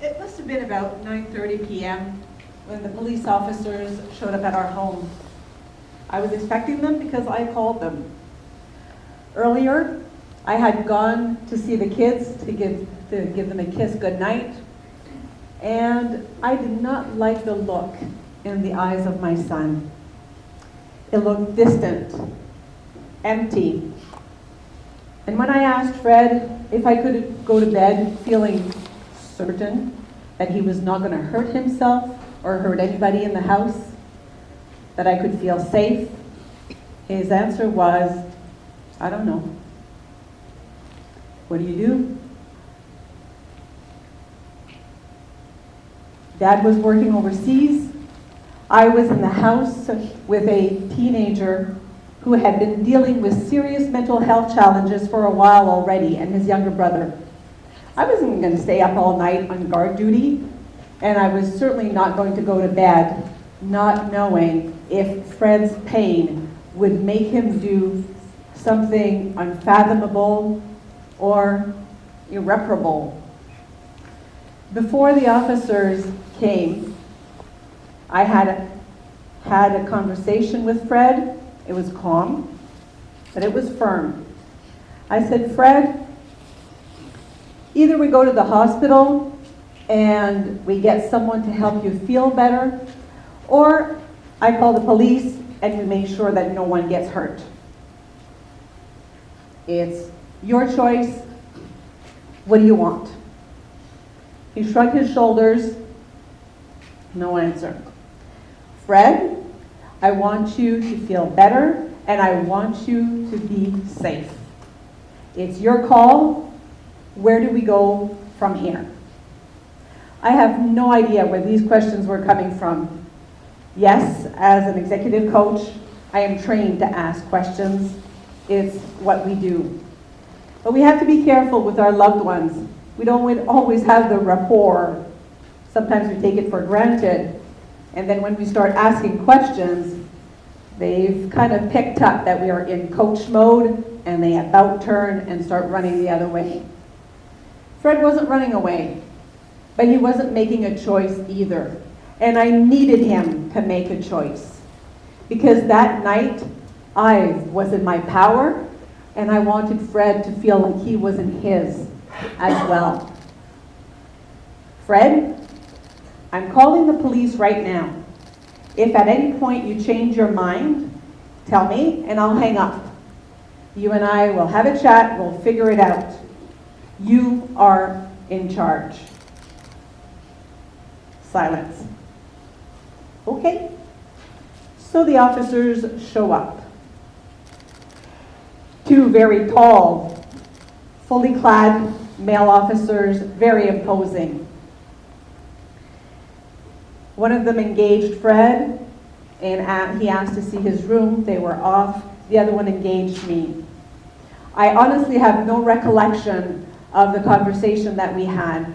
It must have been about 9:30 p.m. when the police officers showed up at our home. I was expecting them because I called them. Earlier, I had gone to see the kids to give them a kiss goodnight, and I did not like the look in the eyes of my son. It looked distant, empty. And when I asked Fred if I could go to bed feeling certain that he was not going to hurt himself or hurt anybody in the house, that I could feel safe, his answer was, I don't know. What do you do? Dad was working overseas. I was in the house with a teenager who had been dealing with serious mental health challenges for a while already, and his younger brother. I wasn't going to stay up all night on guard duty, and I was certainly not going to go to bed not knowing if Fred's pain would make him do something unfathomable or irreparable. Before the officers came, I had a conversation with Fred. It was calm, but it was firm. I said, Fred, either we go to the hospital and we get someone to help you feel better, or I call the police and we make sure that no one gets hurt. It's your choice. What do you want? He shrugged his shoulders. No answer. Fred, I want you to feel better, and I want you to be safe. It's your call. Where do we go from here? I have no idea where these questions were coming from. Yes, as an executive coach, I am trained to ask questions. It's what we do. But we have to be careful with our loved ones. We don't always have the rapport. Sometimes we take it for granted. And then when we start asking questions, they've kind of picked up that we are in coach mode, and they about turn and start running the other way. Fred wasn't running away, but he wasn't making a choice either. And I needed him to make a choice. Because that night, I was in my power, and I wanted Fred to feel like he was in his as well. Fred, I'm calling the police right now. If at any point you change your mind, tell me and I'll hang up. You and I will have a chat, we'll figure it out. You are in charge. Silence. Okay. So the officers show up. Two very tall, fully clad male officers, very imposing. One of them engaged Fred, and he asked to see his room. They were off. The other one engaged me. I honestly have no recollection of the conversation that we had.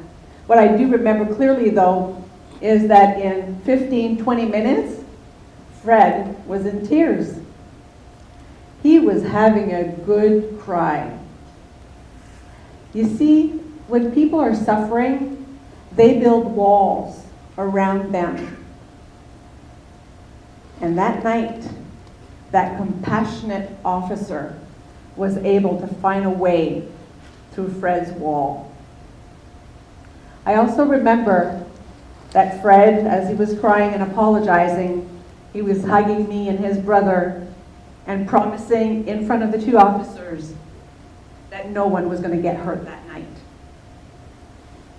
What I do remember clearly, though, is that in 15, 20 minutes, Fred was in tears. He was having a good cry. You see, when people are suffering, they build walls around them. And that night, that compassionate officer was able to find a way through Fred's wall. I also remember that Fred, as he was crying and apologizing, he was hugging me and his brother and promising in front of the two officers that no one was going to get hurt that night.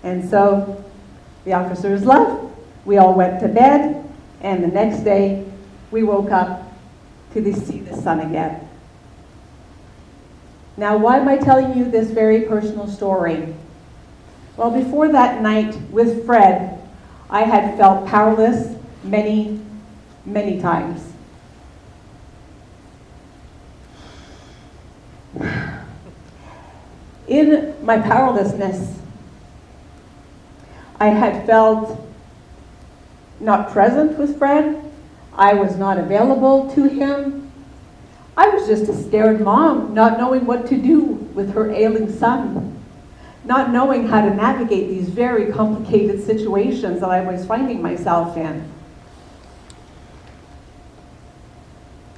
And so the officers left. We all went to bed, and the next day we woke up to see the sun again. Now, why am I telling you this very personal story? Well, before that night with Fred, I had felt powerless many, many times. In my powerlessness, I had felt not present with Fred. I was not available to him. I was just a scared mom, not knowing what to do with her ailing son. not knowing how to navigate these very complicated situations that I was finding myself in.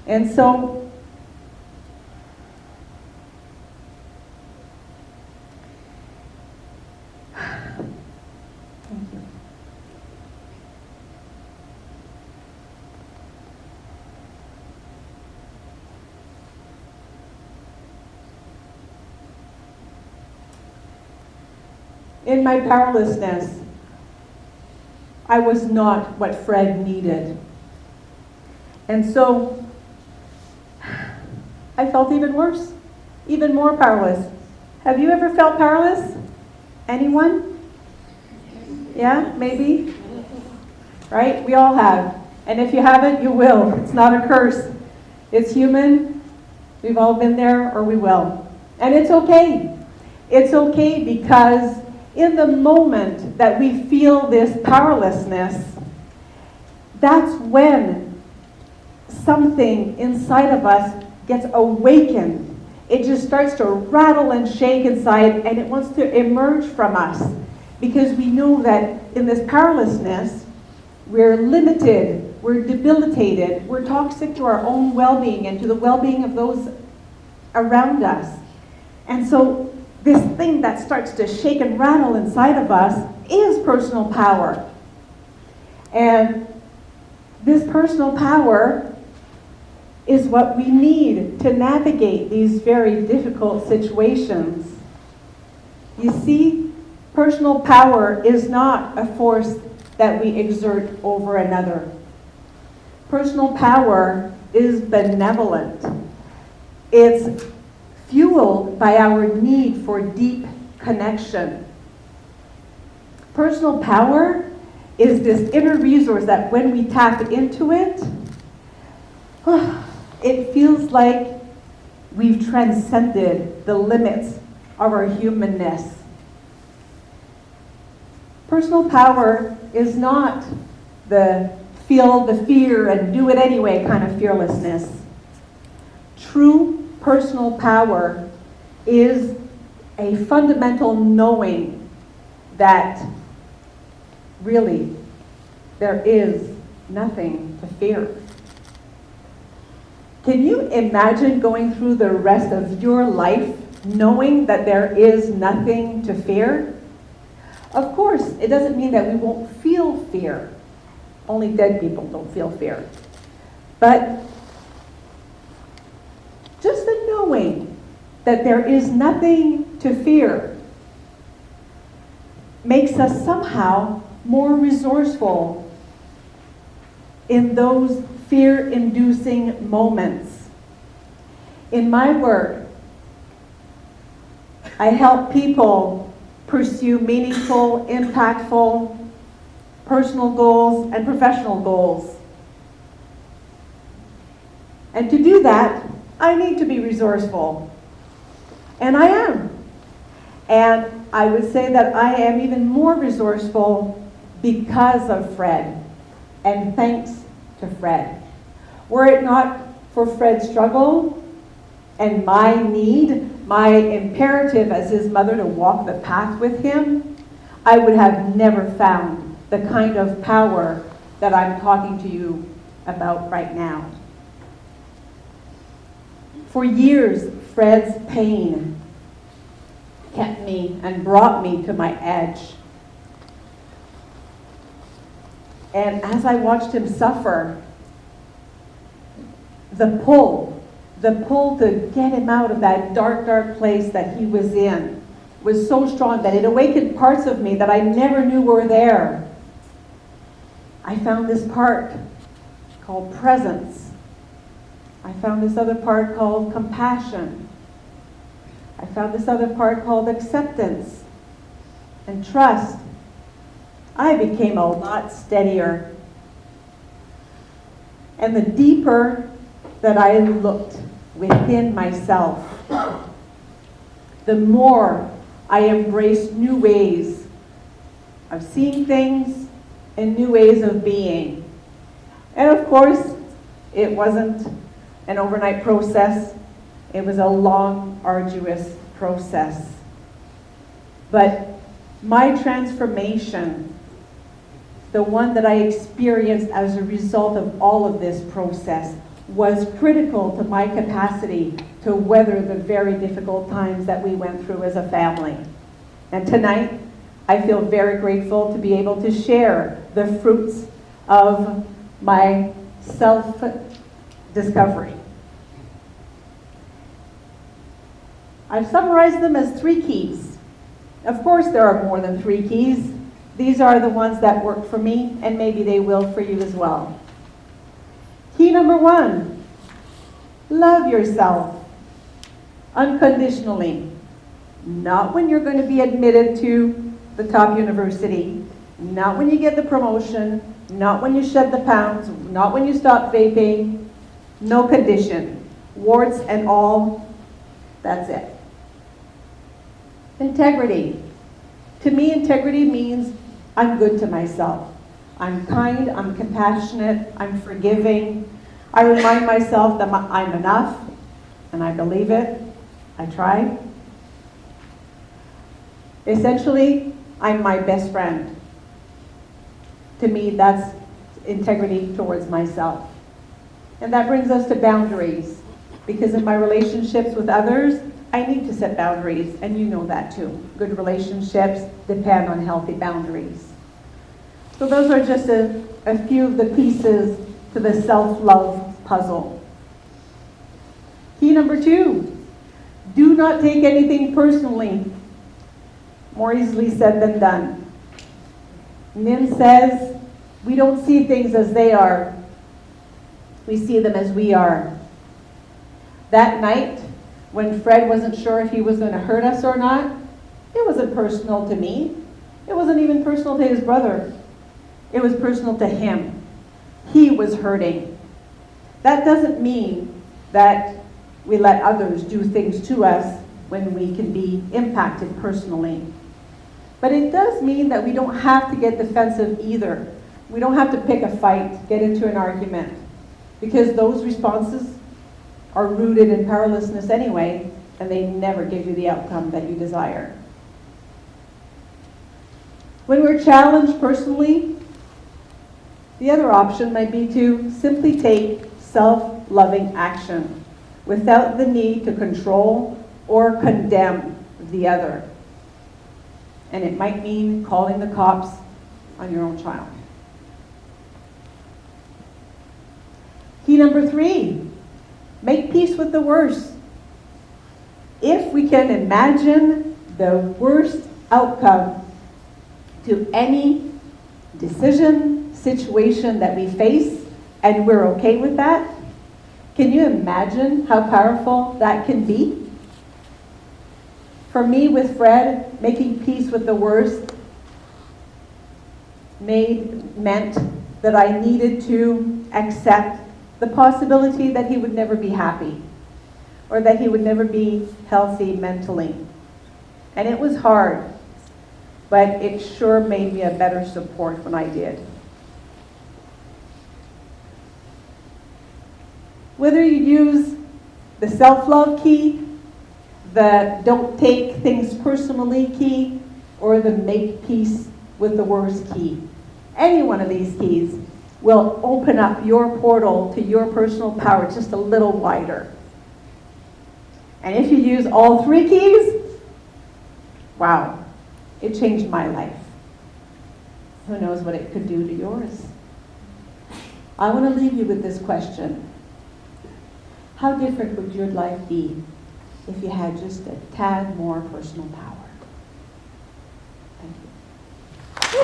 And so, thank you. In my powerlessness, I was not what Fred needed. And so, I felt even worse, even more powerless. Have you ever felt powerless? Anyone? Yeah, maybe? Right? We all have. And if you haven't, you will. It's not a curse. It's human. We've all been there, or we will. And it's okay. It's okay because in the moment that we feel this powerlessness, that's when something inside of us gets awakened. It just starts to rattle and shake inside, and it wants to emerge from us. Because we know that in this powerlessness, we're limited, we're debilitated, we're toxic to our own well-being and to the well-being of those around us. And so this thing that starts to shake and rattle inside of us is personal power. And this personal power is what we need to navigate these very difficult situations. You see, personal power is not a force that we exert over another. Personal power is benevolent. It's fueled by our need for deep connection. Personal power is this inner resource that when we tap into it, it feels like we've transcended the limits of our humanness. Personal power is not the feel the fear and do it anyway kind of fearlessness. True personal power is a fundamental knowing that really there is nothing to fear. Can you imagine going through the rest of your life knowing that there is nothing to fear? Of course, it doesn't mean that we won't feel fear. Only dead people don't feel fear. But just the knowing that there is nothing to fear makes us somehow more resourceful in those fear-inducing moments. In my work, I help people pursue meaningful, impactful, personal goals and professional goals. And to do that, I need to be resourceful. And I am. And I would say that I am even more resourceful because of Fred. And thanks to Fred. Were it not for Fred's struggle and my need, my imperative as his mother to walk the path with him, I would have never found the kind of power that I'm talking to you about right now. For years, Fred's pain kept me and brought me to my edge. And as I watched him suffer, the pull to get him out of that dark, dark place that he was in was so strong that it awakened parts of me that I never knew were there. I found this part called presence. I found this other part called compassion. I found this other part called acceptance and trust. I became a lot steadier. And the deeper that I looked within myself, the more I embraced new ways of seeing things and new ways of being. And of course, it wasn't an overnight process. It was a long, arduous process. But my transformation, the one that I experienced as a result of all of this process, was critical to my capacity to weather the very difficult times that we went through as a family. And tonight, I feel very grateful to be able to share the fruits of my self-discovery. I've summarized them as 3 keys. Of course, there are more than 3 keys. These are the ones that work for me, and maybe they will for you as well. Key number 1, love yourself unconditionally. Not when you're going to be admitted to the top university, not when you get the promotion, not when you shed the pounds, not when you stop vaping. No condition. Warts and all, that's it. Integrity. To me, integrity means I'm good to myself. I'm kind, I'm compassionate, I'm forgiving. I remind myself that I'm enough, and I believe it. I try. Essentially, I'm my best friend. To me, that's integrity towards myself. And that brings us to boundaries. Because in my relationships with others, I need to set boundaries, and you know that too. Good relationships depend on healthy boundaries. So those are just a few of the pieces to the self-love puzzle. Key number 2, do not take anything personally. More easily said than done. Nim says, we don't see things as they are. We see them as we are. That night, when Fred wasn't sure if he was going to hurt us or not, it wasn't personal to me. It wasn't even personal to his brother. It was personal to him. He was hurting. That doesn't mean that we let others do things to us when we can be impacted personally. But it does mean that we don't have to get defensive either. We don't have to pick a fight, get into an argument, because those responses are rooted in powerlessness anyway, and they never give you the outcome that you desire. When we're challenged personally, the other option might be to simply take self-loving action without the need to control or condemn the other. And it might mean calling the cops on your own child. Key number 3, make peace with the worst. If we can imagine the worst outcome to any decision, situation that we face, and we're okay with that, can you imagine how powerful that can be? For me, with Fred, making peace with the worst meant that I needed to accept the possibility that he would never be happy, or that he would never be healthy mentally. And it was hard, but it sure made me a better support when I did. Whether you use the self-love key, the don't take things personally key, or the make peace with the worst key, any one of these keys will open up your portal to your personal power just a little wider. And if you use all 3 keys, wow, it changed my life. Who knows what it could do to yours? I want to leave you with this question. How different would your life be if you had just a tad more personal power? Thank you.